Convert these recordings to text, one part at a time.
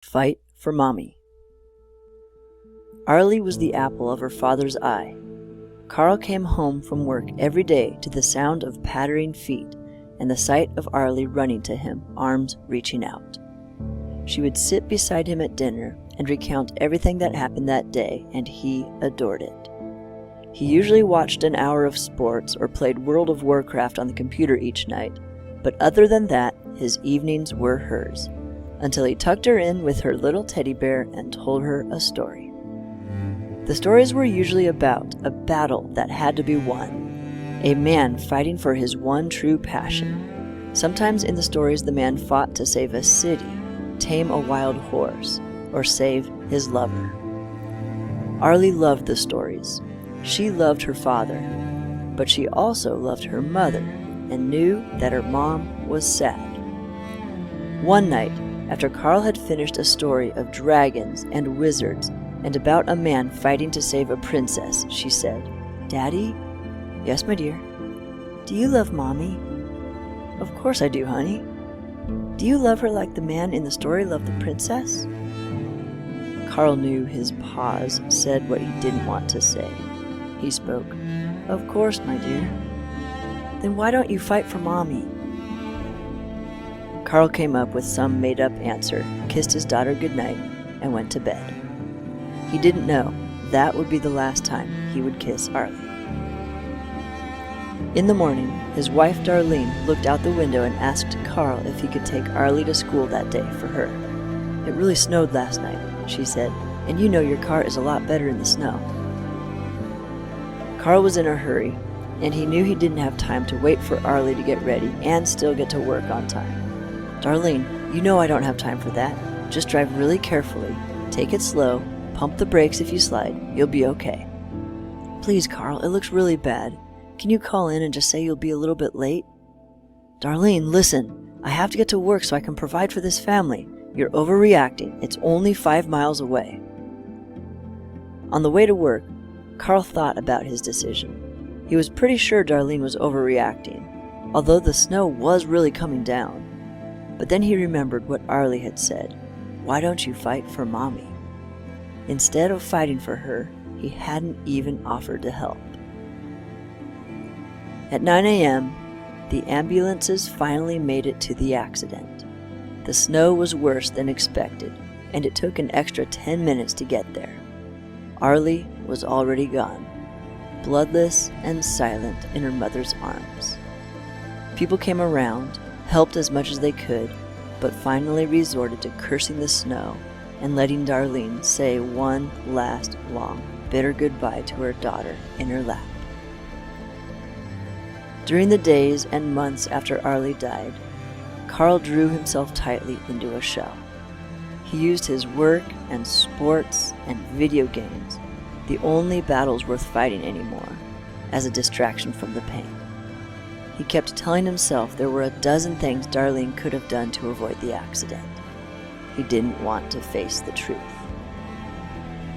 Fight for Mommy. Arlie was the apple of her father's eye. Carl came home from work every day to the sound of pattering feet and the sight of Arlie running to him, arms reaching out. She would sit beside him at dinner and recount everything that happened that day, and he adored it. He usually watched an hour of sports or played World of Warcraft on the computer each night, but other than that, his evenings were hers, until he tucked her in with her little teddy bear and told her a story. The stories were usually about a battle that had to be won, a man fighting for his one true passion. Sometimes in the stories the man fought to save a city, tame a wild horse, or save his lover. Arlie loved the stories. She loved her father, but she also loved her mother and knew that her mom was sad. One night, after Carl had finished a story of dragons and wizards and about a man fighting to save a princess, she said, "Daddy?" "Yes, my dear." "Do you love Mommy?" "Of course I do, honey." "Do you love her like the man in the story loved the princess?" Carl knew his pause said what he didn't want to say. He spoke, "Of course, my dear." "Then why don't you fight for Mommy?" Carl came up with some made-up answer, kissed his daughter goodnight, and went to bed. He didn't know that would be the last time he would kiss Arlie. In the morning, his wife Darlene looked out the window and asked Carl if he could take Arlie to school that day for her. "It really snowed last night," she said, "and you know your car is a lot better in the snow." Carl was in a hurry, and he knew he didn't have time to wait for Arlie to get ready and still get to work on time. "Darlene, you know I don't have time for that. Just drive really carefully, take it slow, pump the brakes if you slide, you'll be okay." "Please, Carl, it looks really bad. Can you call in and just say you'll be a little bit late?" "Darlene, listen, I have to get to work so I can provide for this family. You're overreacting. It's only 5 miles away." On the way to work, Carl thought about his decision. He was pretty sure Darlene was overreacting, although the snow was really coming down. But then he remembered what Arlie had said, "Why don't you fight for Mommy?" Instead of fighting for her, he hadn't even offered to help. At 9 a.m., the ambulances finally made it to the accident. The snow was worse than expected, and it took an extra 10 minutes to get there. Arlie was already gone, bloodless and silent in her mother's arms. People came around, helped as much as they could, but finally resorted to cursing the snow and letting Darlene say one last long, bitter goodbye to her daughter in her lap. During the days and months after Arlie died, Carl drew himself tightly into a shell. He used his work and sports and video games, the only battles worth fighting anymore, as a distraction from the pain. He kept telling himself there were a dozen things Darlene could have done to avoid the accident. He didn't want to face the truth.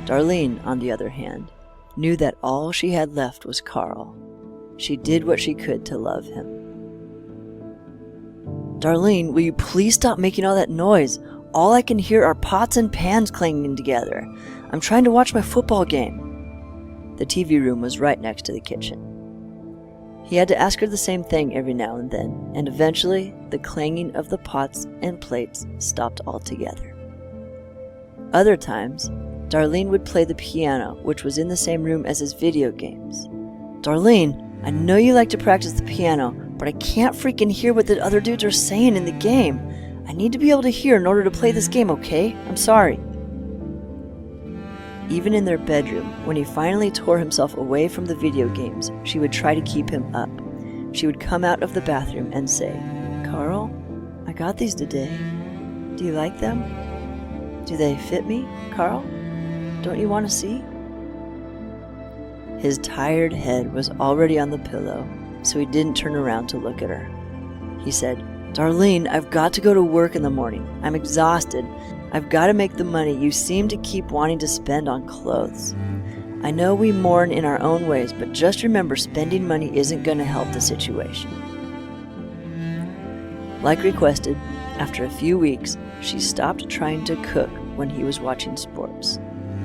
Darlene, on the other hand, knew that all she had left was Carl. She did what she could to love him. "Darlene, will you please stop making all that noise? All I can hear are pots and pans clanging together. I'm trying to watch my football game." The TV room was right next to the kitchen. He had to ask her the same thing every now and then, and eventually the clanging of the pots and plates stopped altogether. Other times, Darlene would play the piano, which was in the same room as his video games. "Darlene, I know you like to practice the piano, but I can't freaking hear what the other dudes are saying in the game. I need to be able to hear in order to play this game, okay? I'm sorry." Even in their bedroom, when he finally tore himself away from the video games, she would try to keep him up. She would come out of the bathroom and say, "Carl, I got these today. Do you like them? Do they fit me, Carl? Don't you want to see?" His tired head was already on the pillow, so he didn't turn around to look at her. He said, "Darlene, I've got to go to work in the morning. I'm exhausted. I've got to make the money you seem to keep wanting to spend on clothes. I know we mourn in our own ways, but just remember spending money isn't going to help the situation." Like requested, after a few weeks, she stopped trying to cook when he was watching sports,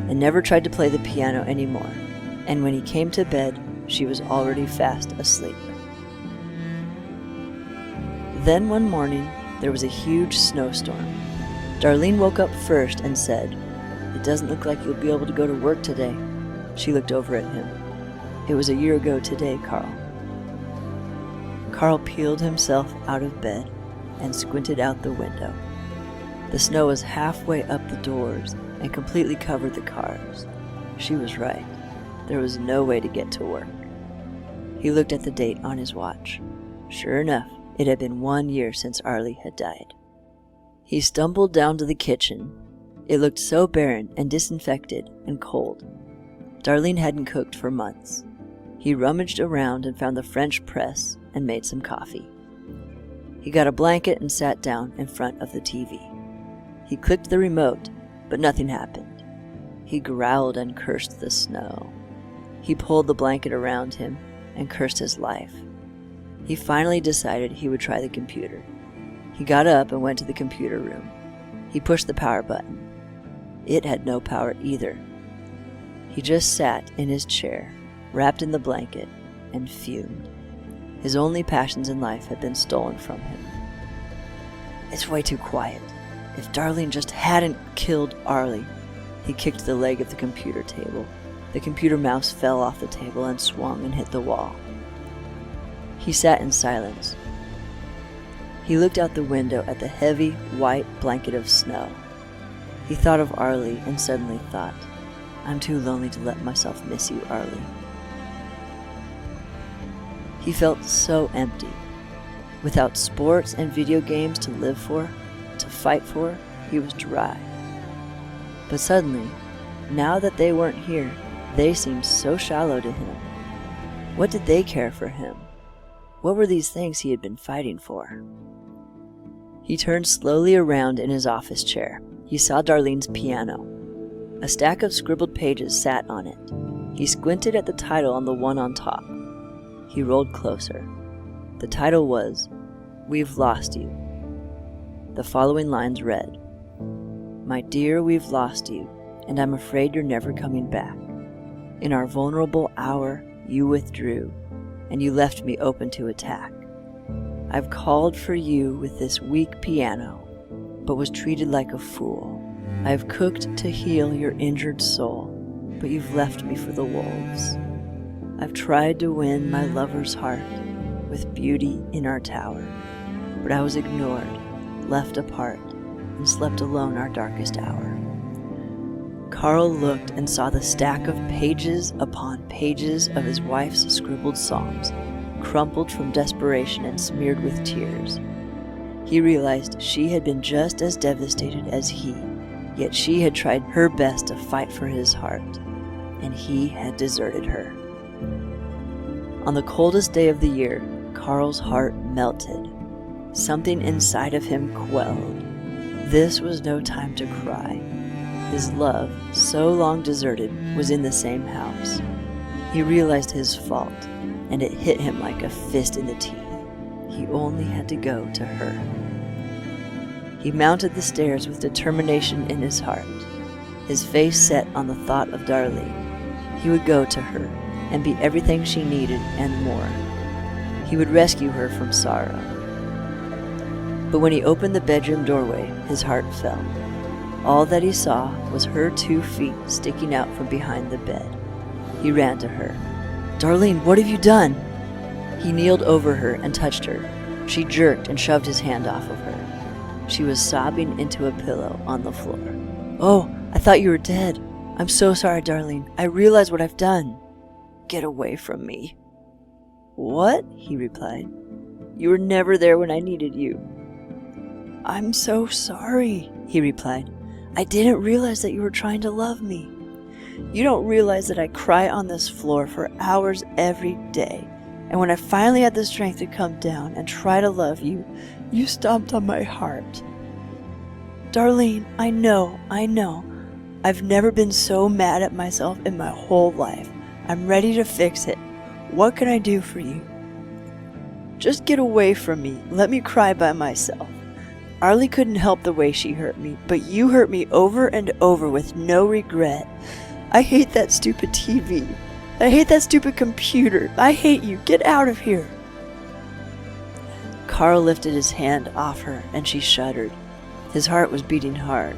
and never tried to play the piano anymore, and when he came to bed, she was already fast asleep. Then one morning, there was a huge snowstorm. Darlene woke up first and said, "It doesn't look like you'll be able to go to work today." She looked over at him. "It was a year ago today, Carl." Carl peeled himself out of bed and squinted out the window. The snow was halfway up the doors and completely covered the cars. She was right. There was no way to get to work. He looked at the date on his watch. Sure enough, it had been 1 year since Arlie had died. He stumbled down to the kitchen. It looked so barren and disinfected and cold. Darlene hadn't cooked for months. He rummaged around and found the French press and made some coffee. He got a blanket and sat down in front of the TV. He clicked the remote, but nothing happened. He growled and cursed the snow. He pulled the blanket around him and cursed his life. He finally decided he would try the computer. He got up and went to the computer room. He pushed the power button. It had no power either. He just sat in his chair, wrapped in the blanket, and fumed. His only passions in life had been stolen from him. It's way too quiet. If Darlene just hadn't killed Arlie. He kicked the leg of the computer table. The computer mouse fell off the table and swung and hit the wall. He sat in silence. He looked out the window at the heavy, white blanket of snow. He thought of Arlie and suddenly thought, "I'm too lonely to let myself miss you, Arlie." He felt so empty. Without sports and video games to live for, to fight for, he was dry. But suddenly, now that they weren't here, they seemed so shallow to him. What did they care for him? What were these things he had been fighting for? He turned slowly around in his office chair. He saw Darlene's piano. A stack of scribbled pages sat on it. He squinted at the title on the one on top. He rolled closer. The title was, "We've Lost You." The following lines read, "My dear, we've lost you, and I'm afraid you're never coming back. In our vulnerable hour, you withdrew, and you left me open to attack. I've called for you with this weak piano, but was treated like a fool. I've cooked to heal your injured soul, but you've left me for the wolves. I've tried to win my lover's heart with beauty in our tower, but I was ignored, left apart, and slept alone our darkest hour." Carl looked and saw the stack of pages upon pages of his wife's scribbled songs, crumpled from desperation and smeared with tears. He realized she had been just as devastated as he, yet she had tried her best to fight for his heart, and he had deserted her. On the coldest day of the year, Carl's heart melted. Something inside of him quelled. This was no time to cry. His love, so long deserted, was in the same house. He realized his fault, and it hit him like a fist in the teeth. He only had to go to her. He mounted the stairs with determination in his heart, his face set on the thought of Darlene. He would go to her and be everything she needed and more. He would rescue her from sorrow. But when he opened the bedroom doorway, his heart fell. All that he saw was her 2 feet sticking out from behind the bed. He ran to her. "Darlene, what have you done?" He kneeled over her and touched her. She jerked and shoved his hand off of her. She was sobbing into a pillow on the floor. "Oh, I thought you were dead. I'm so sorry, Darlene. I realize what I've done." "Get away from me." "What?" he replied. "You were never there when I needed you." "I'm so sorry," he replied. "I didn't realize that you were trying to love me. You don't realize that I cry on this floor for hours every day, and when I finally had the strength to come down and try to love you, you stomped on my heart. Darlene, I know. I've never been so mad at myself in my whole life. I'm ready to fix it. What can I do for you? Just get away from me. Let me cry by myself. Arlie couldn't help the way she hurt me, but you hurt me over and over with no regret. I hate that stupid TV. I hate that stupid computer. I hate you. Get out of here. Carl lifted his hand off her, and she shuddered. His heart was beating hard.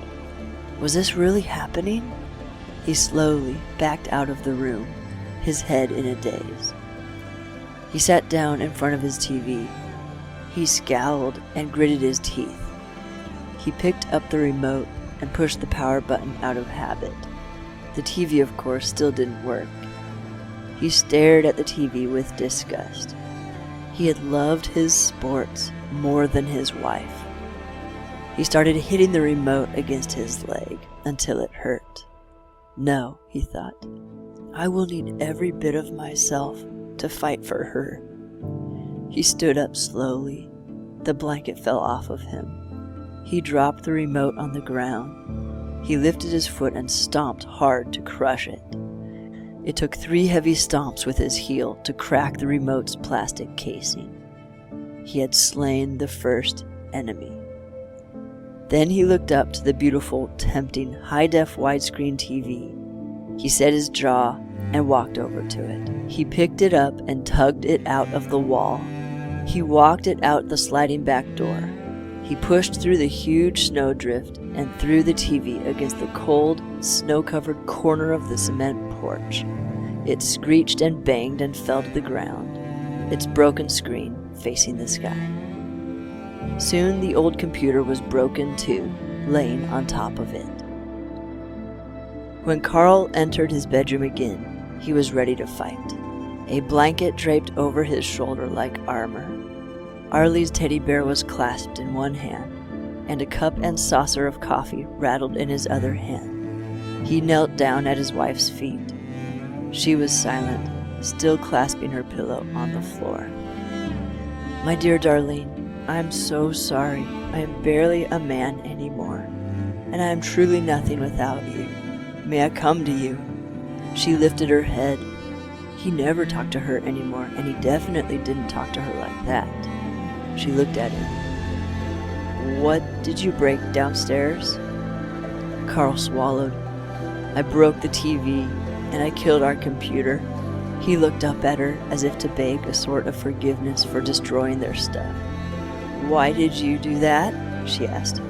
Was this really happening? He slowly backed out of the room, his head in a daze. He sat down in front of his TV. He scowled and gritted his teeth. He picked up the remote and pushed the power button out of habit. The TV, of course, still didn't work. He stared at the TV with disgust. He had loved his sports more than his wife. He started hitting the remote against his leg until it hurt. No, he thought, I will need every bit of myself to fight for her. He stood up slowly. The blanket fell off of him. He dropped the remote on the ground. He lifted his foot and stomped hard to crush it. It took 3 heavy stomps with his heel to crack the remote's plastic casing. He had slain the first enemy. Then he looked up to the beautiful, tempting, high-def widescreen TV. He set his jaw and walked over to it. He picked it up and tugged it out of the wall. He walked it out the sliding back door. He pushed through the huge snowdrift and threw the TV against the cold, snow-covered corner of the cement porch. It screeched and banged and fell to the ground, its broken screen facing the sky. Soon the old computer was broken too, laying on top of it. When Carl entered his bedroom again, he was ready to fight. A blanket draped over his shoulder like armor. Arlie's teddy bear was clasped in one hand, and a cup and saucer of coffee rattled in his other hand. He knelt down at his wife's feet. She was silent, still clasping her pillow on the floor. My dear Darlene, I am so sorry. I am barely a man anymore, and I am truly nothing without you. May I come to you? She lifted her head. He never talked to her anymore, and he definitely didn't talk to her like that. She looked at him. What did you break downstairs? Carl swallowed. I broke the TV, and I killed our computer. He looked up at her as if to beg a sort of forgiveness for destroying their stuff. Why did you do that? She asked.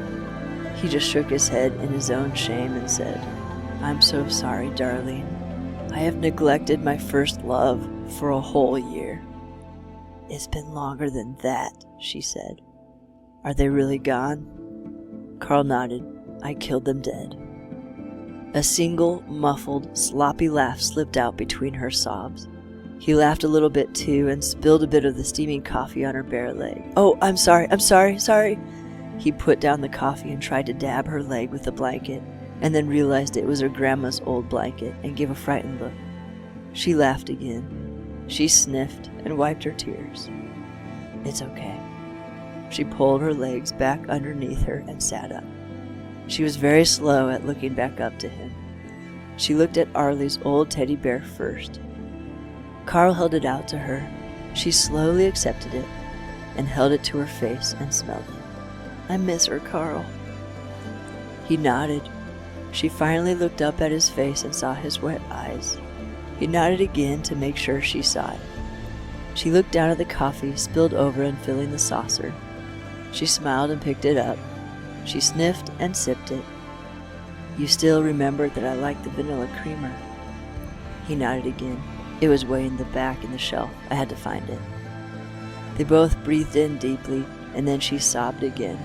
He just shook his head in his own shame and said, I'm so sorry, darling. I have neglected my first love for a whole year. It's been longer than that, she said. Are they really gone? Carl nodded. I killed them dead. A single, muffled, sloppy laugh slipped out between her sobs. He laughed a little bit too and spilled a bit of the steaming coffee on her bare leg. Oh, I'm sorry. He put down the coffee and tried to dab her leg with the blanket, and then realized it was her grandma's old blanket and gave a frightened look. She laughed again. She sniffed and wiped her tears. It's okay. She pulled her legs back underneath her and sat up. She was very slow at looking back up to him. She looked at Arlie's old teddy bear first. Carl held it out to her. She slowly accepted it and held it to her face and smelled it. I miss her, Carl. He nodded. She finally looked up at his face and saw his wet eyes. He nodded again to make sure she saw it. She looked down at the coffee spilled over and filling the saucer. She smiled and picked it up. She sniffed and sipped it. You still remembered that I liked the vanilla creamer. He nodded again. It was way in the back in the shelf. I had to find it. They both breathed in deeply, and then she sobbed again.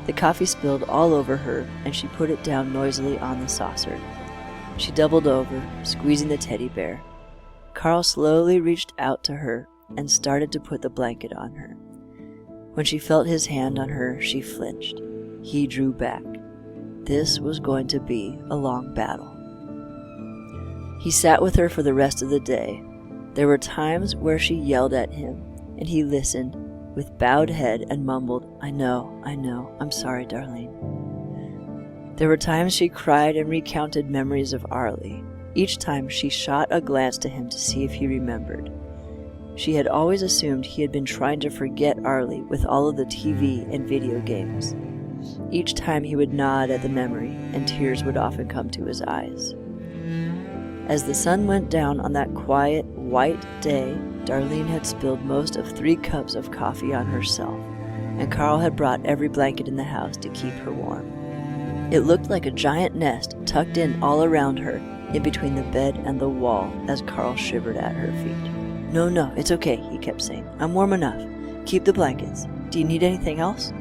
The coffee spilled all over her, and she put it down noisily on the saucer. She doubled over, squeezing the teddy bear. Carl slowly reached out to her and started to put the blanket on her. When she felt his hand on her, she flinched. He drew back. This was going to be a long battle. He sat with her for the rest of the day. There were times where she yelled at him, and he listened with bowed head and mumbled, I know, I'm sorry, Darlene. There were times she cried and recounted memories of Arlie. Each time she shot a glance to him to see if he remembered. She had always assumed he had been trying to forget Arlie with all of the TV and video games. Each time he would nod at the memory, and tears would often come to his eyes. As the sun went down on that quiet, white day, Darlene had spilled most of 3 cups of coffee on herself, and Carl had brought every blanket in the house to keep her warm. It looked like a giant nest tucked in all around her, in between the bed and the wall, as Carl shivered at her feet. No, it's okay, he kept saying. I'm warm enough. Keep the blankets. Do you need anything else?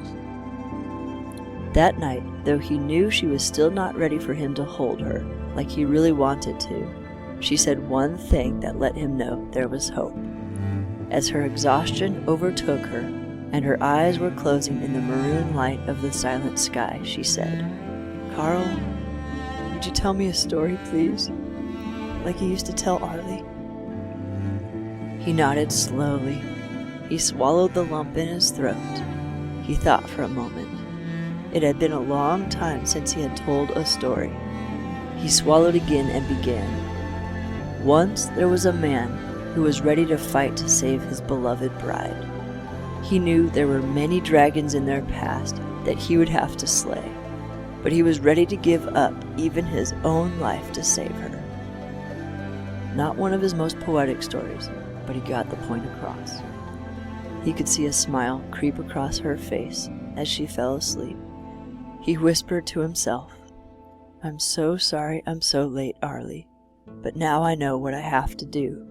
That night, though he knew she was still not ready for him to hold her, like he really wanted to, she said one thing that let him know there was hope. As her exhaustion overtook her, and her eyes were closing in the maroon light of the silent sky, she said, "Carl, would you tell me a story, please? Like you used to tell Arlie?" He nodded slowly. He swallowed the lump in his throat. He thought for a moment. It had been a long time since he had told a story. He swallowed again and began. Once there was a man who was ready to fight to save his beloved bride. He knew there were many dragons in their past that he would have to slay, but he was ready to give up even his own life to save her. Not one of his most poetic stories, but he got the point across. He could see a smile creep across her face as she fell asleep. He whispered to himself, "I'm so sorry I'm so late, Arlie, but now I know what I have to do.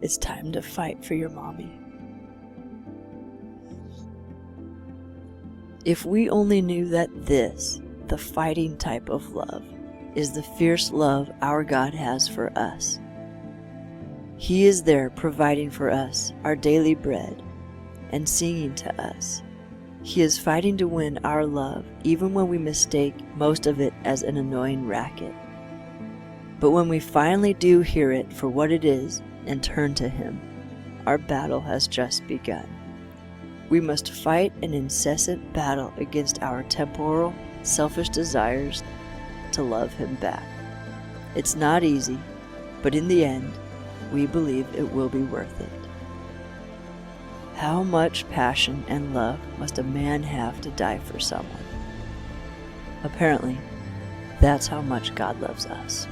It's time to fight for your mommy." If we only knew that this, the fighting type of love, is the fierce love our God has for us. He is there providing for us our daily bread and singing to us. He is fighting to win our love, even when we mistake most of it as an annoying racket. But when we finally do hear it for what it is and turn to Him, our battle has just begun. We must fight an incessant battle against our temporal, selfish desires to love Him back. It's not easy, but in the end, we believe it will be worth it. How much passion and love must a man have to die for someone? Apparently, that's how much God loves us.